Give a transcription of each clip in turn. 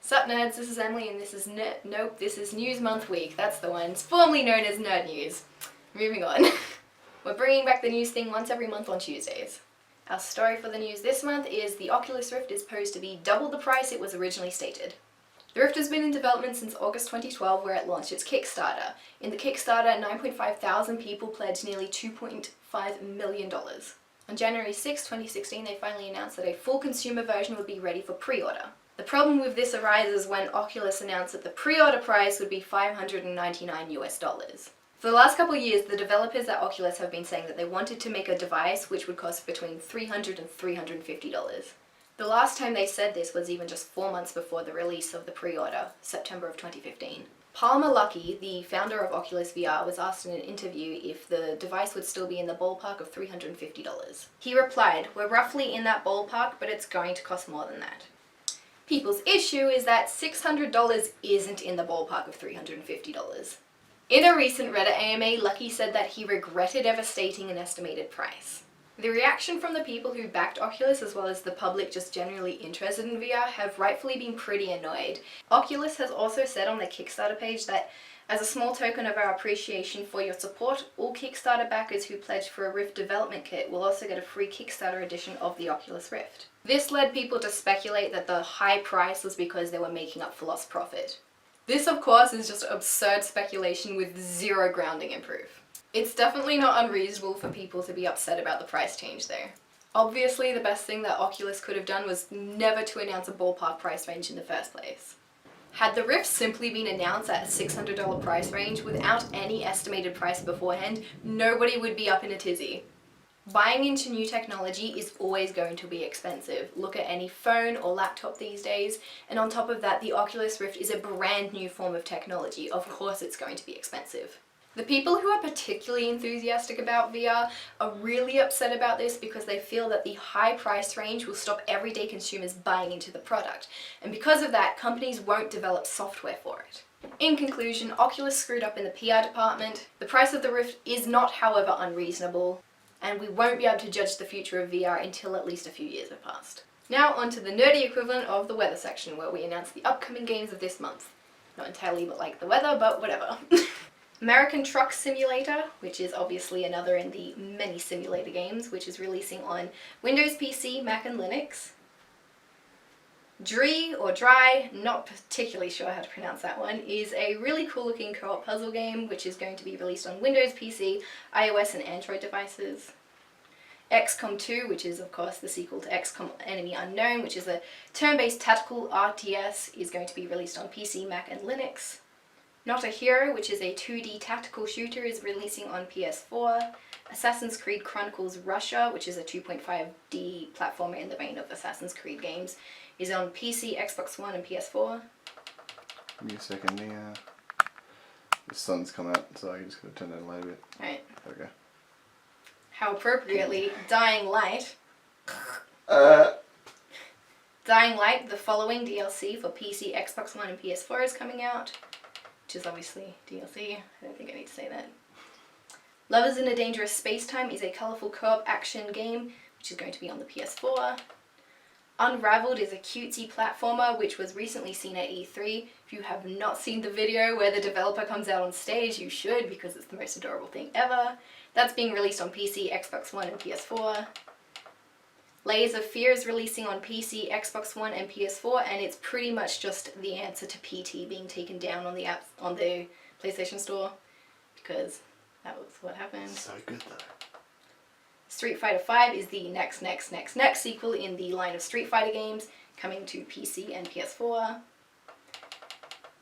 Sup nerds, this is Emily and this is this is News Month Week. That's the one. It's formerly known as Nerd News. Moving on. We're bringing back the news thing once every month on Tuesdays. Our story for the news this month is the Oculus Rift is posed to be double the price it was originally stated. The Rift has been in development since August 2012 where it launched its Kickstarter. In the Kickstarter, 9.5 thousand people pledged nearly $2.5 million. On January 6, 2016, they finally announced that a full consumer version would be ready for pre-order. The problem with this arises when Oculus announced that the pre-order price would be $599 US. For the last couple of years, the developers at Oculus have been saying that they wanted to make a device which would cost between $300 and $350. The last time they said this was even just 4 months before the release of the pre-order, September of 2015. Palmer Luckey, the founder of Oculus VR, was asked in an interview if the device would still be in the ballpark of $350. He replied, "We're roughly in that ballpark, but it's going to cost more than that." People's issue is that $600 isn't in the ballpark of $350. In a recent Reddit AMA, Luckey said that he regretted ever stating an estimated price. The reaction from the people who backed Oculus as well as the public just generally interested in VR have rightfully been pretty annoyed. Oculus has also said on their Kickstarter page that as a small token of our appreciation for your support, all Kickstarter backers who pledge for a Rift development kit will also get a free Kickstarter edition of the Oculus Rift. This led people to speculate that the high price was because they were making up for lost profit. This, of course, is just absurd speculation with zero grounding in proof. It's definitely not unreasonable for people to be upset about the price change though. Obviously, the best thing that Oculus could have done was never to announce a ballpark price range in the first place. Had the Rift simply been announced at a $600 price range without any estimated price beforehand, nobody would be up in a tizzy. Buying into new technology is always going to be expensive. Look at any phone or laptop these days, and on top of that, the Oculus Rift is a brand new form of technology. Of course it's going to be expensive. The people who are particularly enthusiastic about VR are really upset about this because they feel that the high price range will stop everyday consumers buying into the product, and because of that, companies won't develop software for it. In conclusion, Oculus screwed up in the PR department. The price of the Rift is not, however, unreasonable, and we won't be able to judge the future of VR until at least a few years have passed. Now on to the nerdy equivalent of the weather section, where we announce the upcoming games of this month. Not entirely like the weather, but whatever. American Truck Simulator, which is obviously another in the many simulator games, which is releasing on Windows PC, Mac and Linux. Dry, or Dry, not particularly sure how to pronounce that one, is a really cool looking co-op puzzle game which is going to be released on Windows PC, iOS and Android devices. XCOM 2, which is of course the sequel to XCOM Enemy Unknown, which is a turn-based tactical RTS, is going to be released on PC, Mac and Linux. Not a Hero, which is a 2D tactical shooter, is releasing on PS4. Assassin's Creed Chronicles Russia, which is a 2.5D platformer in the vein of Assassin's Creed games, is on PC, Xbox One and PS4. Give me a second, the sun's come out, so I'm just going to turn that a little bit. Right. Okay. How appropriately, Dying Light. Dying Light, the following DLC for PC, Xbox One and PS4 is coming out, which is obviously DLC. I don't think I need to say that. Lovers in a Dangerous Space-Time is a colourful co-op action game, which is going to be on the PS4. Unraveled is a cutesy platformer, which was recently seen at E3. If you have not seen the video where the developer comes out on stage, you should, because it's the most adorable thing ever. That's being released on PC, Xbox One and PS4. Layers of Fear is releasing on PC, Xbox One and PS4, and it's pretty much just the answer to PT being taken down on the PlayStation Store, because that was what happened. So good though. Street Fighter V is the next sequel in the line of Street Fighter games, coming to PC and PS4.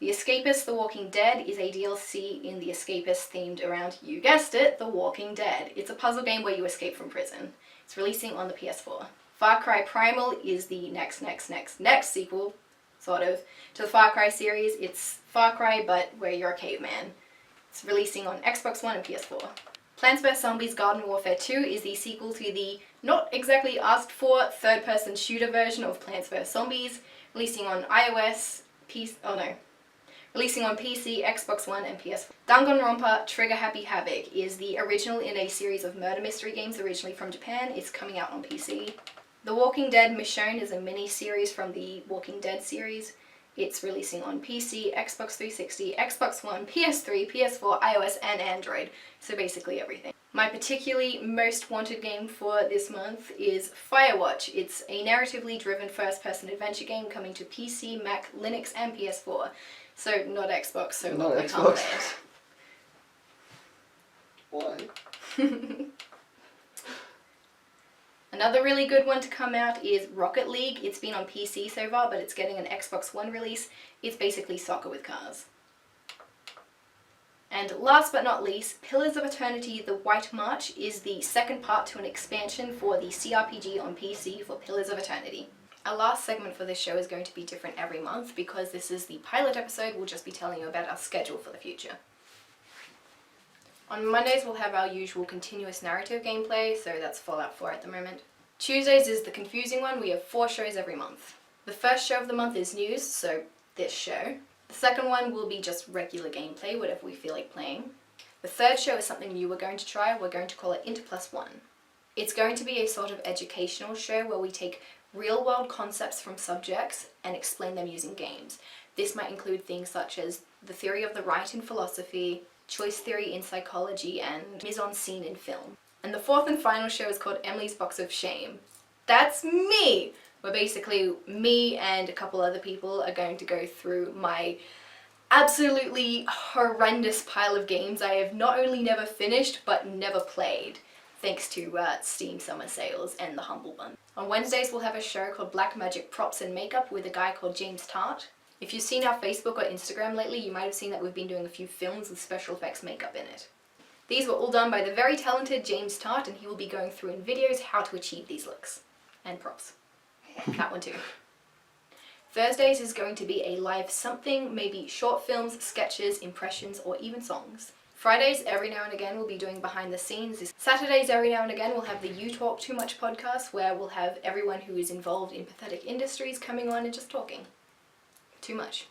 The Escapist: The Walking Dead is a DLC in The Escapist themed around, you guessed it, The Walking Dead. It's a puzzle game where you escape from prison. It's releasing on the PS4. Far Cry Primal is the next sequel, sort of, to the Far Cry series. It's Far Cry, but where you're a caveman. It's releasing on Xbox One and PS4. Plants vs Zombies Garden Warfare 2 is the sequel to the not exactly asked for third-person shooter version of Plants vs Zombies, releasing on releasing on PC, Xbox One and PS4. Danganronpa Trigger Happy Havoc is the original in a series of murder mystery games originally from Japan. It's coming out on PC. The Walking Dead Michonne is a mini-series from the Walking Dead series. It's releasing on PC, Xbox 360, Xbox One, PS3, PS4, iOS, and Android. So basically everything. My particularly most wanted game for this month is Firewatch. It's a narratively driven first-person adventure game coming to PC, Mac, Linux, and PS4. So not Xbox, so Not I can't Xbox. play Why? it. Another really good one to come out is Rocket League. It's been on PC so far, but it's getting an Xbox One release. It's basically soccer with cars. And last but not least, Pillars of Eternity: The White March is the second part to an expansion for the CRPG on PC for Pillars of Eternity. Our last segment for this show is going to be different every month because this is the pilot episode. We'll just be telling you about our schedule for the future. On Mondays we'll have our usual continuous narrative gameplay, so that's Fallout 4 at the moment. Tuesdays is the confusing one. We have 4 shows every month. The first show of the month is news, so this show. The second one will be just regular gameplay, whatever we feel like playing. The third show is something new we're going to try. We're going to call it Inter Plus One. It's going to be a sort of educational show where we take real-world concepts from subjects and explain them using games. This might include things such as the theory of the right in philosophy, choice theory in psychology, and mise-en-scene in film. And the fourth and final show is called Emily's Box of Shame. That's me! Where basically me and a couple other people are going to go through my absolutely horrendous pile of games I have not only never finished, but never played, thanks to Steam summer sales and the Humble Bundle. On Wednesdays we'll have a show called Black Magic Props and Makeup with a guy called James Tart. If you've seen our Facebook or Instagram lately, you might have seen that we've been doing a few films with special effects makeup in it. These were all done by the very talented James Tart, and he will be going through in videos how to achieve these looks. And props. That one too. Thursdays is going to be a live something, maybe short films, sketches, impressions, or even songs. Fridays, every now and again, we'll be doing behind the scenes. Saturdays, every now and again, we'll have the You Talk Too Much podcast, where we'll have everyone who is involved in pathetic industries coming on and just talking. Too much.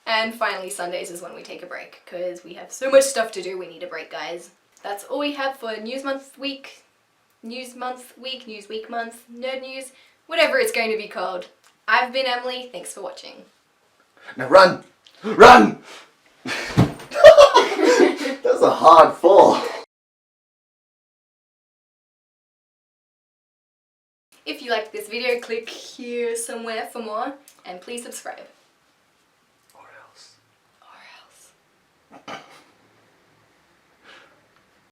And finally, Sundays is when we take a break, because we have so much stuff to do, we need a break, guys. That's all we have for News Month Week, News Week Month, Nerd News, whatever it's going to be called. I've been Emily, thanks for watching. Now run! Run! That's a hard fall. If you liked this video, click here somewhere for more, and please subscribe. Or else. Or else.